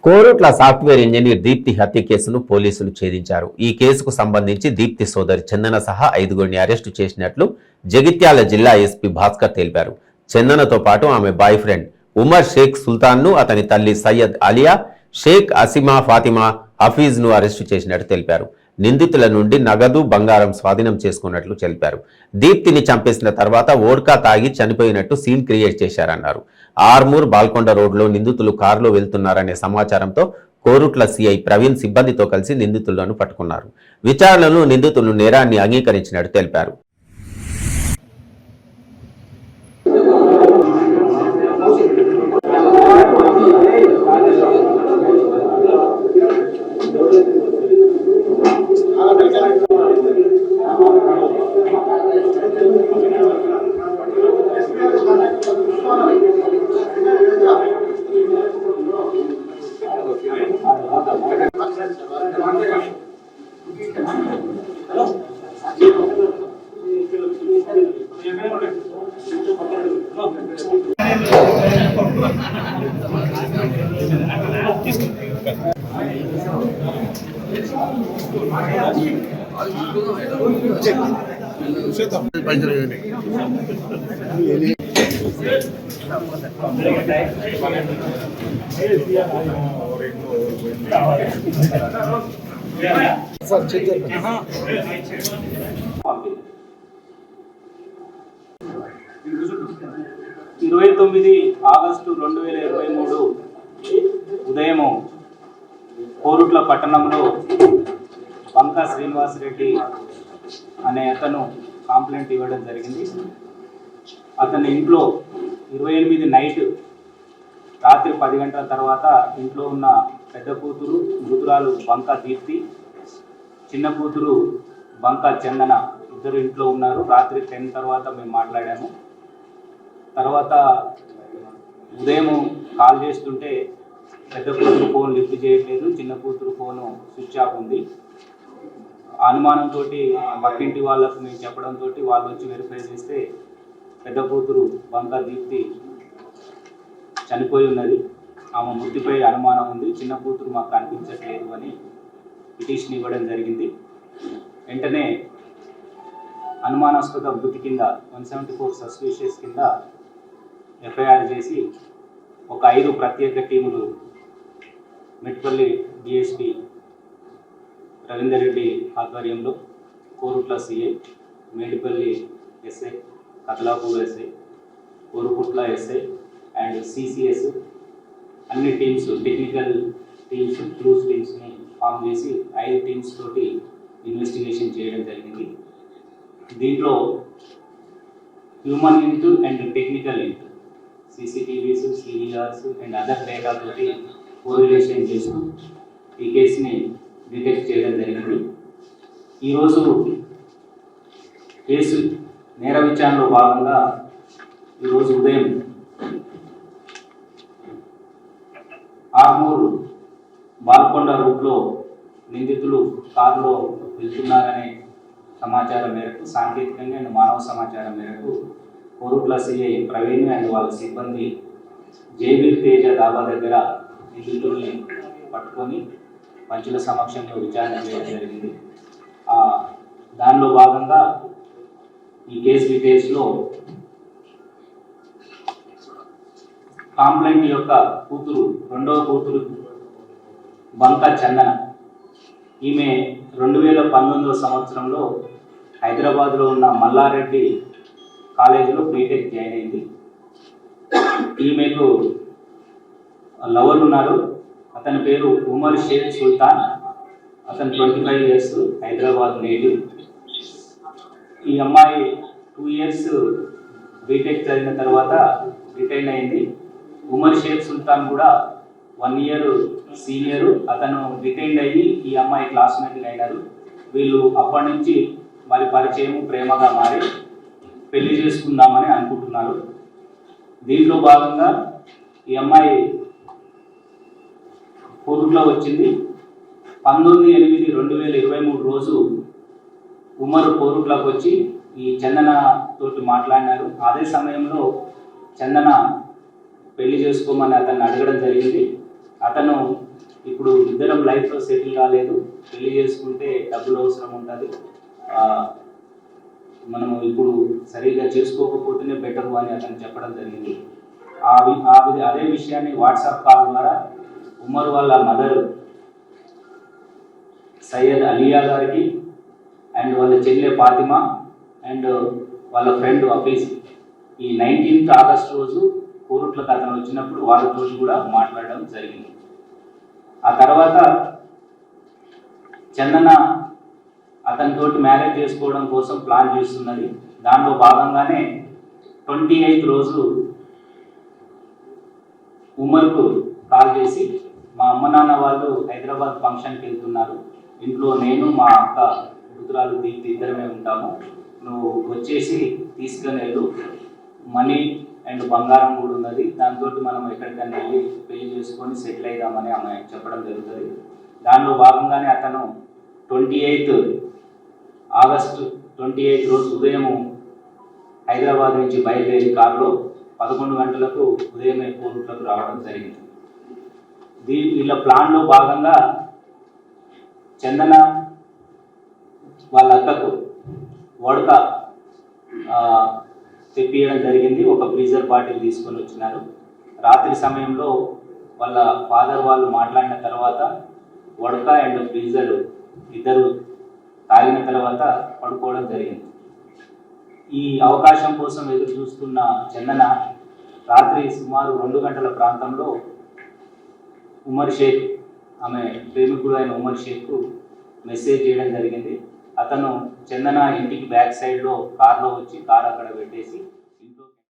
Korutla software engineer Deepti హత్య కేసును పోలీసులు ఛేదించారు. ఈ కేసుకు సంబంధించి దీప్తి సోదరి చందన సహా 5గురిని అరెస్టు చేసినట్లు జగిత్యాల జిల్లా ఎస్పీ భాస్కర్ తెలిపారు. చందనతో పాటు ఆమె బాయ్ ఫ్రెండ్ ఉమర్ షేక్ సుల్తాన్ను, అతని తల్లి సయ్యద్ అలియా, షేక్ అసిమా ఫాతిమా హఫీజ్ను అరెస్టు చేసినట్టు తెలిపారు. నిందితుల నుండి నగదు, బంగారం స్వాధీనం చేసుకున్నట్లు తెలిపారు. దీప్తిని చంపేసిన తర్వాత వోడ్కా తాగి చనిపోయినట్టు సీన్ క్రియేట్ చేశారన్నారు. ఆర్మూర్ బాల్కొండ రోడ్లో నిందితులు కారులో వెళ్తున్నారనే సమాచారంతో కోరుట్ల సిఐ ప్రవీణ్ సిబ్బందితో కలిసి నిందితులను పట్టుకున్నారు. విచారణలో నిందితులు నేరాన్ని అంగీకరించినట్టు తెలిపారు. ఆగస్టు 2023 ఉదయం కోరుట్ల పట్టణంలో బంకా శ్రీనివాస్ రెడ్డి అనే అతను కంప్లైంట్ ఇవ్వడం జరిగింది. అతని ఇంట్లో 28 నైట్ రాత్రి 10 గంటల తర్వాత ఇంట్లో ఉన్న పెద్ద కూతురు మృతురాలు బంకా దీప్తి, చిన్న కూతురు బంకా చందన ఇద్దరు ఇంట్లో ఉన్నారు. రాత్రి 10 తర్వాత మేము మాట్లాడాము. తర్వాత ఉదయం కాల్ చేస్తుంటే పెద్ద కూతురు ఫోన్ లిఫ్ట్ చేయట్లేదు, చిన్న కూతురు ఫోను స్విచ్ ఆఫ్ ఉంది. అనుమానంతో పక్కింటి వాళ్ళకు మేము చెప్పడంతో వాళ్ళు వచ్చి వెరిఫై చేస్తే పెద్ద కూతురు బంకా దీప్తి చనిపోయి ఉన్నది. ఆమె మృతిపై అనుమానం ఉంది. చిన్న కూతురు మాకు కనిపించట్లేదు అని పిటిషన్ ఇవ్వడం జరిగింది. వెంటనే అనుమానాస్పద మృతి కింద 174 సస్పిషియస్ కింద ఎఫ్ఐఆర్ చేసి ఒక 5 ప్రత్యేక టీములు మెట్పల్లి డిఎస్పీ రవీందర్ రెడ్డి ఆధ్వర్యంలో Korutla CI, Medipalli SI, Kathalapur SI, Koruputla SI and CCS అన్ని టీమ్స్, టెక్నికల్ టీమ్స్, క్రూజ్ టీమ్స్ని ఫామ్ చేసి 5 టీమ్స్ తోటి ఇన్వెస్టిగేషన్ చేయడం జరిగింది. దీంట్లో human link and technical link, CCTVs, CVRs and other data తోటి కోరిలేషన్ చేస్తూ ఈ కేసుని డిటెక్ట్ చేయడం జరిగింది. ఈరోజు కేసు నేర విచారణలో భాగంగా ఈరోజు ఉదయం ఆర్మూర్ బాల్కొండ రూట్లో నిందితులు కారులో వెళ్తున్నారనే సమాచారం మేరకు, సాంకేతికంగా అండ్ మానవ సమాచారం మేరకు కోరుట్ల సిఐ ప్రవీణ్ అండ్ వాళ్ళ సిబ్బంది జేబీర్ తేజ డాబా దగ్గర నిందితుల్ని పట్టుకొని పంచుల సమక్షంలో విచారణ చేయడం జరిగింది. దానిలో భాగంగా ఈ కేసు డీటెయిల్స్లో కాంప్లైంట్ యొక్క కూతురు, రెండవ కూతురు బంకా చందన, ఈమె 2019 సంవత్సరంలో హైదరాబాద్లో ఉన్న మల్లారెడ్డి కాలేజీలో బీటెక్ జాయిన్ అయింది. ఈమెకు లవర్ ఉన్నారు. అతని పేరు ఉమర్ షేక్ సుల్తాన్. అతను 25 ఇయర్స్, హైదరాబాద్ నేటివ్. ఈ అమ్మాయి 2 ఇయర్స్ బీటెక్ చదివిన తర్వాత రిటైన్ అయింది. ఉమర్ షేక్ సుల్తాన్ కూడా 1 ఇయర్ సీనియరు. అతను రిటైన్ అయ్యి ఈ అమ్మాయి క్లాస్మేట్గా అయినారు. వీళ్ళు అప్పటి నుంచి వారి పరిచయం ప్రేమగా మారి పెళ్లి చేసుకుందామని అనుకుంటున్నారు. దీంట్లో భాగంగా ఈ అమ్మాయి కోరుట్ల వచ్చింది. 19/8/2023 రోజు ఉమర్ కోరుట్లకు వచ్చి ఈ చందన తోటి మాట్లాడినారు. అదే సమయంలో చందన పెళ్లి చేసుకోమని అతన్ని అడగడం జరిగింది. అతను ఇప్పుడు ఇద్దరం లైఫ్లో సెటిల్ కాలేదు, పెళ్లి చేసుకుంటే డబ్బులు అవసరం ఉంటుంది, మనము ఇప్పుడు సరిగ్గా చేసుకోకపోతేనే బెటర్ అని అతను చెప్పడం జరిగింది. అదే విషయాన్ని వాట్సాప్ కాల్ ద్వారా ఉమర్ వాళ్ళ మదర్ సయ్యద్ అలియా గారికి అండ్ వాళ్ళ చెల్లె ఫాతిమా అండ్ వాళ్ళ ఫ్రెండ్ హఫీజ్ ఈ 19th ఆగస్ట్ రోజు కోరుట్లకు అతను వచ్చినప్పుడు వాళ్ళతో కూడా మాట్లాడడం జరిగింది. ఆ తర్వాత చందన అతనితోటి మ్యారేజ్ చేసుకోవడం కోసం ప్లాన్ చేస్తున్నది. దానిలో భాగంగానే 28th రోజు ఉమర్కు కాల్ చేసి, మా అమ్మ నాన్న వాళ్ళు హైదరాబాద్ ఫంక్షన్కి వెళ్తున్నారు, ఇంట్లో నేను మా అక్క రుతురాలు దీప్తి ఇద్దరమే ఉంటాము, నువ్వు వచ్చేసి తీసుకొని వెళ్ళు, మనీ అండ్ బంగారం కూడా ఉన్నది, దాంతో మనం ఎక్కడికైనా వెళ్ళి పెళ్లి చేసుకొని సెటిల్ అవుదామని ఆమె చెప్పడం జరుగుతుంది. దానిలో భాగంగానే అతను 28th ఆగస్టు 28 రోజు ఉదయం హైదరాబాద్ నుంచి బయలుదేరి కారులో 11 గంటలకు ఉదయమే కోరుట్లకు రావడం జరిగింది. వీళ్ళ ప్లాన్లో భాగంగా చందన వాళ్ళ అక్కకు వడక తెప్పియడం జరిగింది. ఒక ఫ్రీజర్ బాటిల్ తీసుకొని వచ్చినారు. రాత్రి సమయంలో వాళ్ళ ఫాదర్ వాళ్ళు మాట్లాడిన తర్వాత వడక అండ్ ఫ్రీజర్ ఇద్దరు తాగిన తర్వాత పడుకోవడం జరిగింది. ఈ అవకాశం కోసం ఎదురు చూస్తున్న చందన రాత్రి సుమారు 2 గంటల ప్రాంతంలో ఉమర్ షేక్, ఆమె ప్రేమికుడు అయిన ఉమర్ షేక్కు మెసేజ్ చేయడం జరిగింది. అతను చందన ఇంటికి బ్యాక్ సైడ్లో కార్లో వచ్చి కారు అక్కడ పెట్టేసి